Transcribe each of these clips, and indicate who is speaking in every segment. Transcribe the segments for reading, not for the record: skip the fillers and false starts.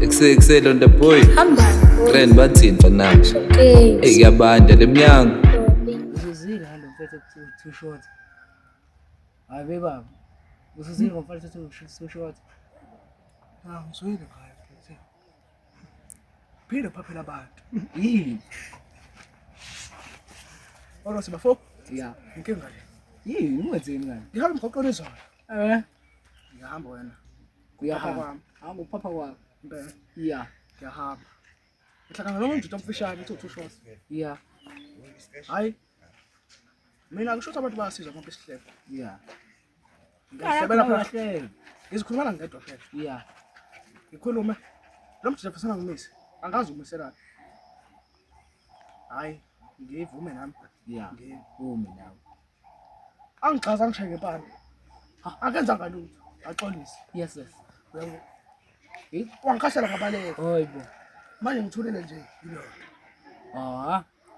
Speaker 1: Ekusele on the boy. Grand bathini mfanayo.
Speaker 2: Okay.
Speaker 1: Hey kuyabanda lemnyango.
Speaker 3: Usuzile halo mfethu two short. Hayi baba. Usuzile ngomfana two short.
Speaker 4: Ngizwile ngayo mfethu. Phila phaphela abantu.
Speaker 3: Yini?
Speaker 4: Olo sibafo.
Speaker 3: Ya.
Speaker 4: Inkinga le.
Speaker 3: Yini ungenzeni ngani?
Speaker 4: Ngihamba emgwaqweni izolo. Ngiyahamba wena.
Speaker 3: Uyahamba. Hamba upapa kwakho.
Speaker 4: Impela.
Speaker 3: Ya.
Speaker 4: Ngiyahamba. Ngihlangana nomuntu omfishane two short.
Speaker 3: Ya.
Speaker 4: Hayi. Mina ngisho ukuthi abantu bayasiza ngoba isihlebo.
Speaker 3: Ya.
Speaker 4: Ngisebela phela.
Speaker 3: Kahle.
Speaker 4: Ngizikhuluma ngedwa phela.
Speaker 3: Ya.
Speaker 4: Ngikhulume. Lo mjida fasana ngimisi. Angazi umiselana. Hayi, ngivume nami.
Speaker 3: Ya.
Speaker 4: Ngeke.
Speaker 3: Umi nawe.
Speaker 4: Angichaza ngishaye ngempande. Akenza ngalutho. Axolisi.
Speaker 3: Yes.
Speaker 4: Uyabo.
Speaker 3: Eh?
Speaker 4: Wangikhashela ngabaleka.
Speaker 3: Hoyibo.
Speaker 4: Manje ngithulile nje yilo.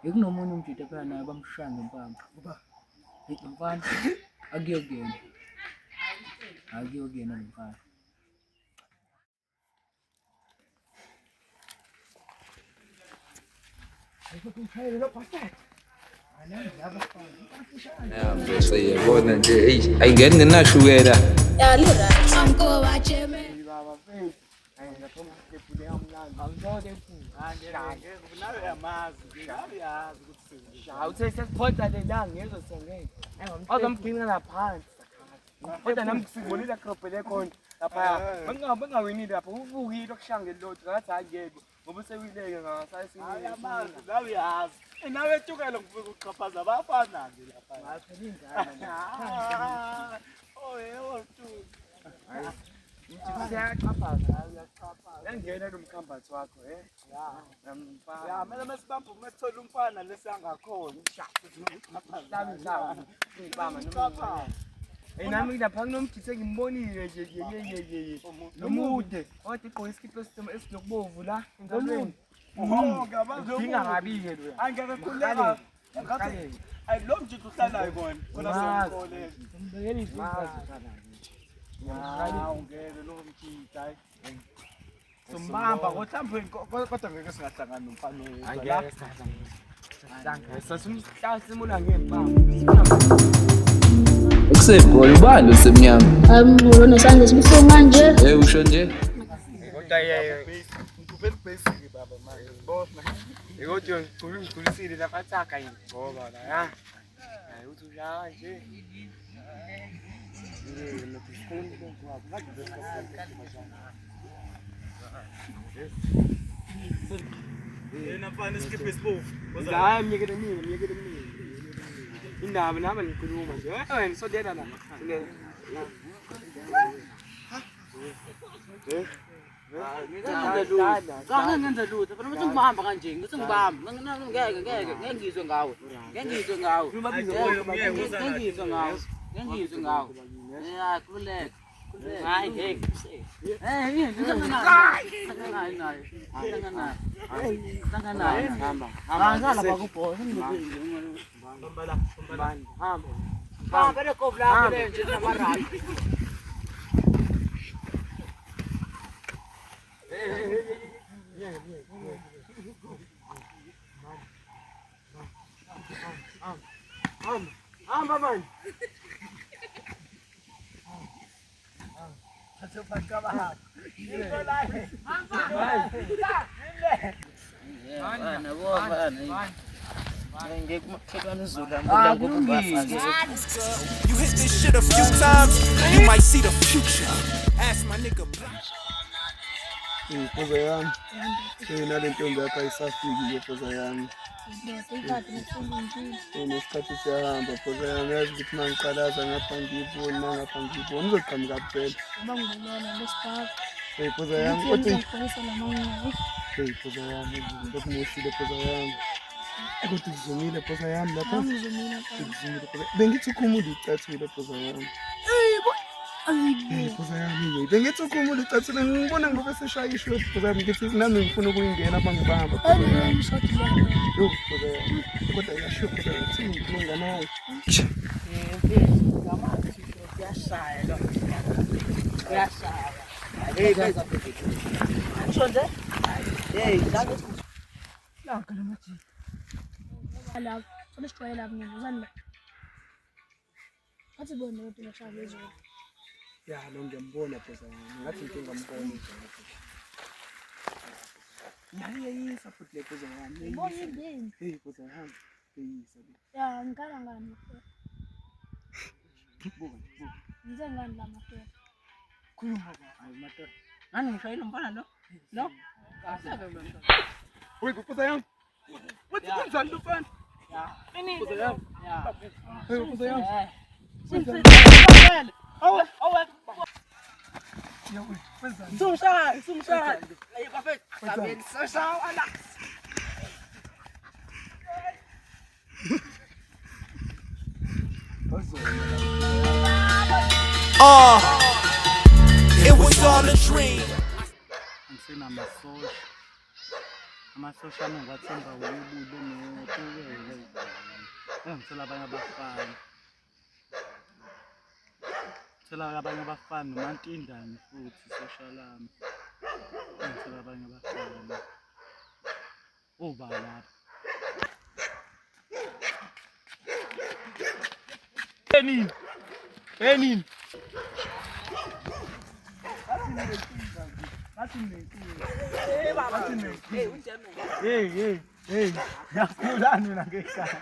Speaker 3: Ekunomunye umjida phela naye bamshanga impamba.
Speaker 4: Ngoba
Speaker 3: Mfana. Akuyokuyena. Akuyokuyena mfana.
Speaker 4: ayikuthayele lo bastard.
Speaker 1: Ya bese yabona nje hey ayingeni nginashukela.
Speaker 2: Ya lira.
Speaker 3: Awuthesephoda lelanga ngizosengeke. Awuzomgcina laphansi. Kodwa nami kusibonile akropele khona lapha. Bengawinile lapha uvukile okushanga leloti ngathi akekho. Ngoba sewileke ngasayisinile.
Speaker 5: Ayamanzi nawe yazi. Nawe etukelo ngifika uqhaphaza abafana nje lapha.
Speaker 3: Ngathi ingane.
Speaker 5: Oh yebo tu.
Speaker 3: Yangena nomkhambathi wakho
Speaker 5: Ya mele mesibambe umethola umfana lesangakhona.
Speaker 3: Nami lapha kunomjithe ngimbonile nje nomude wathi igqoka isikipho esinokubovu la engalweni.
Speaker 5: Ngabazi
Speaker 3: Dinga ngabi-ke lo.
Speaker 5: angeke khuleka. Ngathi ay lo mjito uhlalayo bona. Khona sokole.
Speaker 3: Ngibekela izinto.
Speaker 5: Ungeke lo mjito hayi. Sombamba kodwa kodwa ngeke singahlangana nomfana
Speaker 3: Angeke sahlangana. Sasimula ngempama.
Speaker 1: Ekusebhola ubani usemnyama.
Speaker 2: Ngolo nesandla esibuhlungu manje.
Speaker 1: Usho nje.
Speaker 3: Kodwa yeye
Speaker 5: ngikuphethe basic baba manje. Bona.
Speaker 3: kodwa ngikulisile lapha tsaka ngigcoba la ya. Hayi uthi ushaya nje.
Speaker 5: Yena mfana isikipho esibovu.
Speaker 3: Hayi mnyekele mina. Indaba nami ngikhuluma nje. Wena sodela la.
Speaker 6: Ngenza lutho phela ukuthi ngibamba kanje ngithi ngibamba ngeke ngizwe ngawe ngengizwe ngawe ya khuleka hayi ngeke naye hamba ngala bakubhola hamba le kopla le nje namarali
Speaker 3: man.
Speaker 7: You hit this shit a few times, you might see the future. Ask my nigga Black.
Speaker 4: Poza yami. Nale ntombi yakho ayisafiki ke poza yami. Nesikhathi siyahamba poza yami yazi ukuthi mangiqalaza ngapha ngiyibona ngapha ngiyibona uzoqhamuka kuphela. Poza yami kodwa poza yami ngokumoshile poza yami. Kodwa uzumile poza yami lapha. Uzumile poza. Bengithi ukhumula icathulo poza yami. Poza yami bengithi ukhumula icathulo ngibona ngoba seshaya ishoti poza yami ngithi nami ngifuna ukuyingena bangibamba. Yo poza yami. Kodwa yasho poza yami ngifuna nawe.
Speaker 6: Yashaya. Hey guys. Sonze. Hey, dame.
Speaker 3: La kana mathi.
Speaker 2: Ala, solisitwayela mina uzani la. Athi bona ukuthi ngishaya izolo.
Speaker 3: Ya lo ngiyambona phela ngathi inkinga ngambona izolo. Yayisa futhi le phela ngani.
Speaker 2: Bona yini?
Speaker 3: Hey phela ngani. Yayisa.
Speaker 2: Ya ngikala ngani. Ngize ngani la maphela.
Speaker 3: Khuluma ba.
Speaker 6: Hayi madoda. Nani ngishayela umfana lo? No? Asebe mfana.
Speaker 3: Wey kupuza yangu. Wathi kunjani lo mfana?
Speaker 6: Ya.
Speaker 3: Kupuza yangu.
Speaker 6: Ya.
Speaker 3: Hey kupuza yangu.
Speaker 6: Awe.
Speaker 3: Ya wey, wenzani?
Speaker 6: Sumshaya. Hey bafethu. Sabeni soshawa.
Speaker 7: It was all a dream.
Speaker 5: Ngisenamasosha. Amasosha angiwathemba ububulo nokuwele. Ngicela abanye abafana. Ngicela abanye abafana nomantindane futhi social lami. Ngicela abanye abafana. Uba lapha. Enini.
Speaker 6: Hey baba. Hey ujeme.
Speaker 5: Hey. Ngiyakula mina ngekhaya.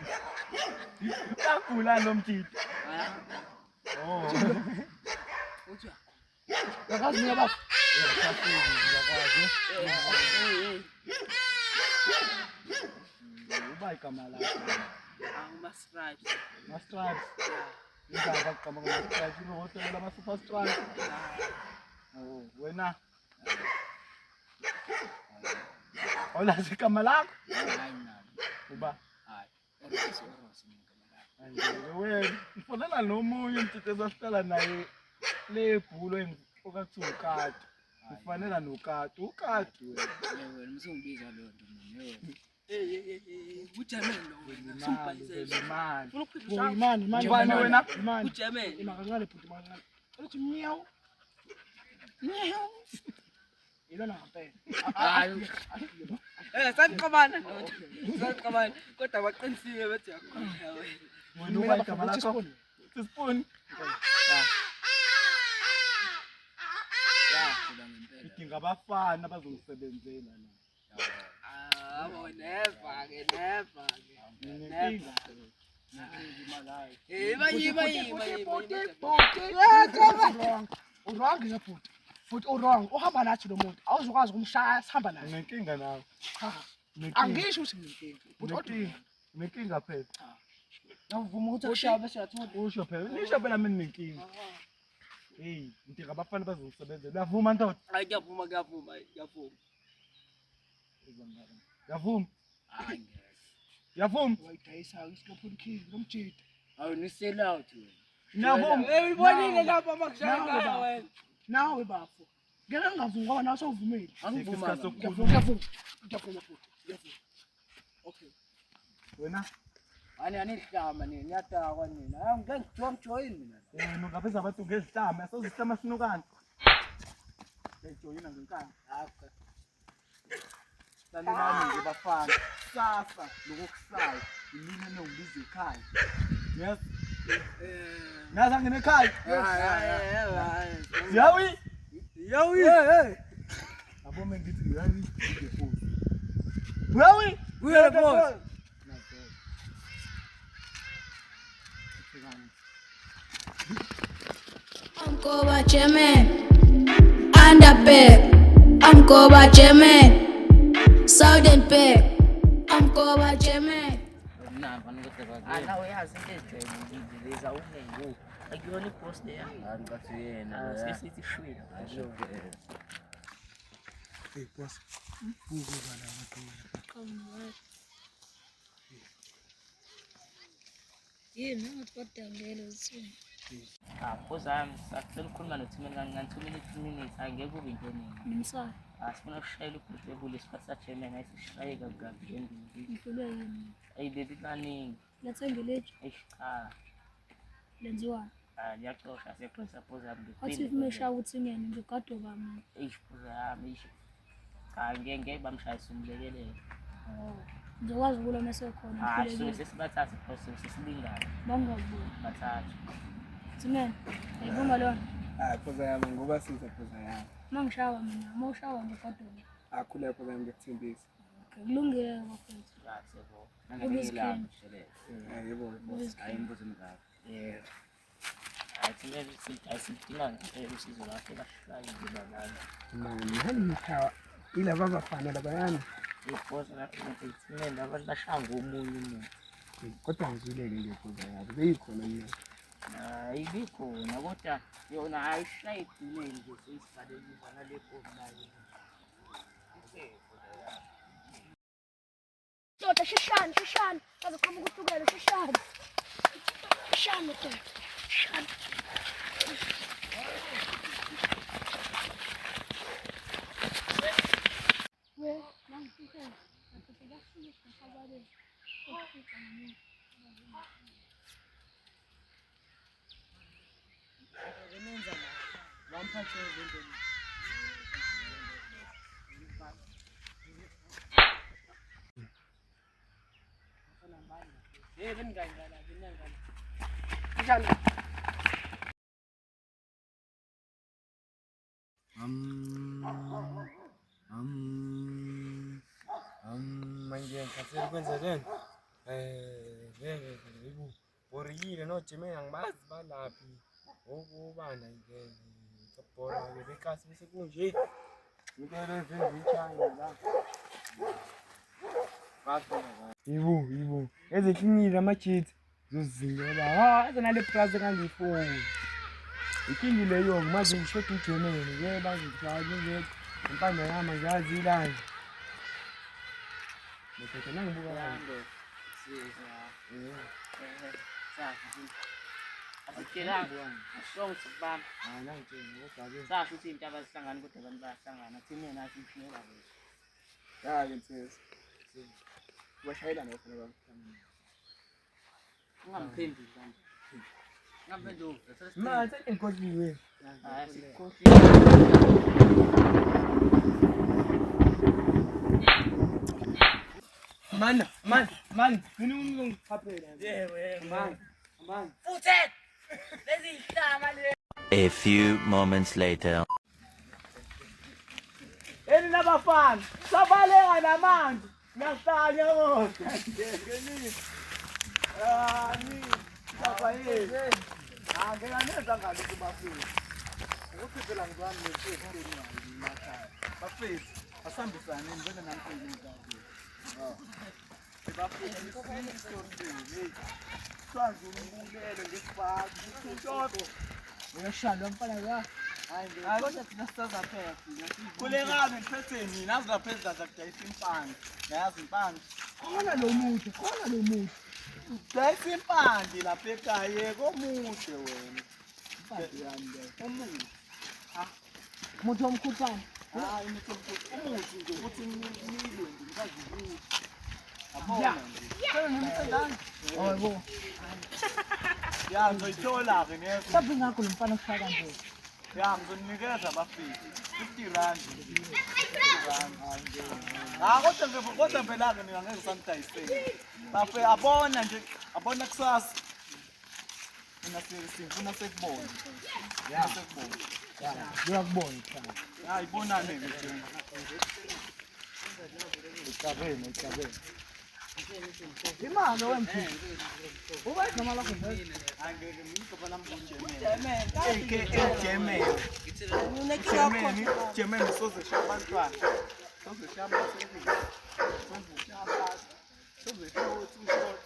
Speaker 5: Ngiyakula lo mtiti. Oh.
Speaker 6: Uja.
Speaker 3: Yakazi mina baba.
Speaker 6: Hey.
Speaker 5: Uba igama lakho.
Speaker 6: Uma stripes.
Speaker 5: Mastripes. Ngizaba kugqama ngamastripes uhotel lama super stripes. Oh, wena. Olazi igama lakho? Uba. Wena, ngifonela nomunye umtiti esahlala naye lebhulo engifokathi ukati. Ngifanela nokati. Ukati wena.
Speaker 6: Wena msungbiza lo nto mina. Hey. Ujeme lo wena.
Speaker 5: Imali.
Speaker 6: Ufuna ukuphika
Speaker 3: Imani
Speaker 5: Ubani wena?
Speaker 3: Imani.
Speaker 6: Ujeme.
Speaker 3: Imakancane futhi makancane. Uthi miyawu. Ilona ngempela.
Speaker 6: Hayi. Sanqabana ndoda. Sanqabana. Kodwa baqinisile bathi yakhohlwa wena.
Speaker 5: Wena uba igama lakho? Spoon. Ngidinga abafana abazongisebenzela la.
Speaker 6: Never ke.
Speaker 5: Nginenkinga.
Speaker 3: Wrong ngebhuti. Futhi wrong. Uhamba nathi lo muntu. Awuzokwazi ukumshaya sihamba naye.
Speaker 5: Nginenkinga nawe.
Speaker 3: Cha.
Speaker 5: Nginenkinga.
Speaker 3: Angisho ukuthi nginenkinga.
Speaker 5: Nginenkinga phela.
Speaker 6: Ngivuma ukuthi ushaya bese yathi
Speaker 5: Usho phela. Nisho phela mina nginenkinga. Hey, ngidinga abafana abazongisebenzela. Uyavuma ndoda?
Speaker 6: hayi ngiyavuma.
Speaker 5: Uyavuma?
Speaker 6: Hayi
Speaker 5: Uyavuma?
Speaker 3: Wayidayisa isikopuni key lomjidi.
Speaker 6: awunisela out wena.
Speaker 5: Uyavuma?
Speaker 6: Uyibonile lapha makushaya wena.
Speaker 3: Nawe bafo. Ngeke ngingavumi ngoba nawe sowuvumile.
Speaker 6: Angivuma.
Speaker 3: Ngiyavuma futhi. Okay.
Speaker 5: Wena?
Speaker 6: Anihlama nini niyatakwa nina. Ngeke ngjoin mina.
Speaker 5: Wena ungabeza abantu ngezihlama, asozihlama sinukani. Ngijoyina ngenkani.
Speaker 6: Hakho.
Speaker 5: Sanelani nje bafana. Sasa lokukusaya, yini enongibiza ekhaya. Yes. Ngaza ngene ekhaya. Ziyawi?
Speaker 6: Hey.
Speaker 5: Abome ngithi ngiyawi ngefuthi. Uyawi?
Speaker 6: Kuya boss.
Speaker 2: I'm Koba Chairman. Underpack. I'm Koba Chairman. Southern Pack. I'm Koba Chairman.
Speaker 6: Ana uyazi into ezijwayelekile unengu. Akuyona ipost le yangani bathi yena. Sisithi shwela.
Speaker 4: Hey boss. Buku bana makhulu.
Speaker 2: Yini ngathi kodwa ngelo zithini.
Speaker 6: Boss ami sakucela ukukhuluma noThimeni kancane 2 minutes angeke ube into eningi.
Speaker 2: Ngimsala.
Speaker 6: Sifuna ukushayela uGqebule isikhathi saJerman ayisishaye kabi endini.
Speaker 2: Ngifule yini?
Speaker 6: Hey baby kaningi.
Speaker 2: Lethe ngeleji
Speaker 6: cha
Speaker 2: lenziwa.
Speaker 6: Ngiyacosha siyaxolisa phoza yami
Speaker 2: Wathi umesha ukuthi ngene ngigadoka mina.
Speaker 6: phoza yami ngeke bamshayisa umlekelelo.
Speaker 2: Ngikwazi ukula mesekhona.
Speaker 6: So sesibathathe phoza sesilingana
Speaker 2: Bangaboni.
Speaker 6: bathathu.
Speaker 2: Thimene, ayibonga lona.
Speaker 4: Hayi phoza yami ngoba siza phoza yami.
Speaker 2: Mangishawa mina, mawushawa ngigadoka.
Speaker 4: Akhuleka phoza yami ngikuthembisa.
Speaker 2: Kulungile bafethu.
Speaker 6: Yebo.
Speaker 2: Ubizikhenja.
Speaker 4: Yebo.
Speaker 6: Ayimbuzo mngaka. Asidinga ngempela usizo lakho bashaya ngibalana.
Speaker 4: Nani mkhaya ilaba bafana labayana.
Speaker 6: Iphoza lakho ngithimela abantu bashaya ngomunye umuntu.
Speaker 4: Kodwa ngizuleke nje phoza yami. Beyikhona mina.
Speaker 6: Ibikhona kodwa yona ayishayidile nje sesivalelisa ngale phone nayo.
Speaker 2: Tota shishani. Kaze khoma ukuhlukela shishani. Shishani tota. Shishani.
Speaker 3: Manje ngikhathele kwenzekeni. Yebo. Boriyile noJimmy angibazi balaphi. Okubanda nje. Sobhora ke bekasi bese kunje. Ngicela ngichanye la. Yebo. Ezeklinile ama-kids zozingela. Ezenale prize ngangifuni. Ikingi leyo ngimazi ngishoda uJimmy ke bazithwala nje. Impande yami ngiyazilana. Ngithethe nangibuka
Speaker 6: Yando. Asithelanga. Asonke sibamba.
Speaker 3: nangitshela kodwa ke.
Speaker 6: Sasho ukuthi into abazihlangana kodwa abantu bayahlangana. Thina nathi iphumela nje.
Speaker 4: Hayi nsizwe. Washayela nofuna bamhlangana.
Speaker 6: Ungamphenduli kanje. Ngaphendula.
Speaker 3: Manje inkohliwe.
Speaker 6: Hayi sikhohli.
Speaker 3: Man, mina ungiphaphela. Yebo. Man.
Speaker 8: A few moments later.
Speaker 5: Eni labafana, sabaleka namanzi. Ngiyahlanya kodwa. Ngenini. Ni. Lapha yini? Ngeke ngenza ngalo kubafiki. Ukuthi phela ngizami nesifoni yayi emakhaya. Bafiki, asambisane ngibona nampheli ngakho. Bafiki isizwe. Swanzu umbulele ngesibhaku. Uthotho. Uyashanda mfana la. Hayi kodwa thina sisaza phela thina. Kulekazi ngiphethe mina azilaphezulu zakudayisa impande. Yazi impande. Khona lo muntu. Dayisa impande lapha ekhaya komude wena. Impande yami le. Omude.
Speaker 2: Umuntu omkhuhlane.
Speaker 5: Hayi umuthi nje ukuthi nilwe ngikazi ukuthi. Abona nje. Phela ngimthandana.
Speaker 2: Yebo.
Speaker 5: Ya ngizoyithola ke ne.
Speaker 2: Sabi ngakho lo mfana kushaka nje.
Speaker 5: Ya ngizonikeza abafiki 50 rand. 50 rand. Kodwa phela ke mina ngeke samdayisele. Bafe abona nje, abona kusasa. Sifuna sekubona. Ya sekubona.
Speaker 4: Ngiyakubona cha.
Speaker 5: Hayi ibonane ke nje.
Speaker 4: Icabene.
Speaker 5: Imali wemphini. Ube igama lakho nje. Angeke ngimqopa namhlanje. German soze shabantwana. Soze shabantwana. Soze shabantwana.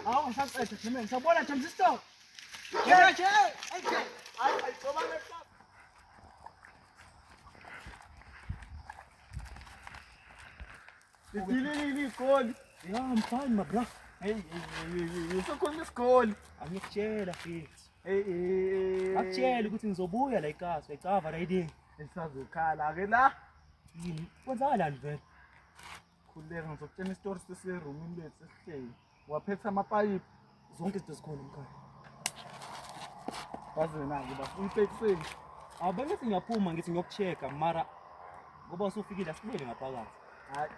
Speaker 5: Hawu ngisaqedwe German. Sabona transistor. Che. Hayi soba ngesikhathi. Dilili igoli.
Speaker 4: Ya mfana mabra.
Speaker 5: Hey, usokhuluma isigoli.
Speaker 4: Angikutshela fithi.
Speaker 5: Akutshela
Speaker 4: ukuthi ngizobuya la eKasi, ecava riding.
Speaker 5: esazokhala ke la.
Speaker 4: Yini? Kwenzakalani vele?
Speaker 5: Khuleka ngizokutshela isitori seserumini lethu sesihleli. Waphetha amapayipi.
Speaker 4: Zonke izinto zikhona ekhaya.
Speaker 5: Wazi wena-ke bafuna uyitekseni. Bengithi ngiyaphuma ngithi ngiyokuchecka mara ngoba usufikile asibuyele ngaphakathi.
Speaker 3: Hayi.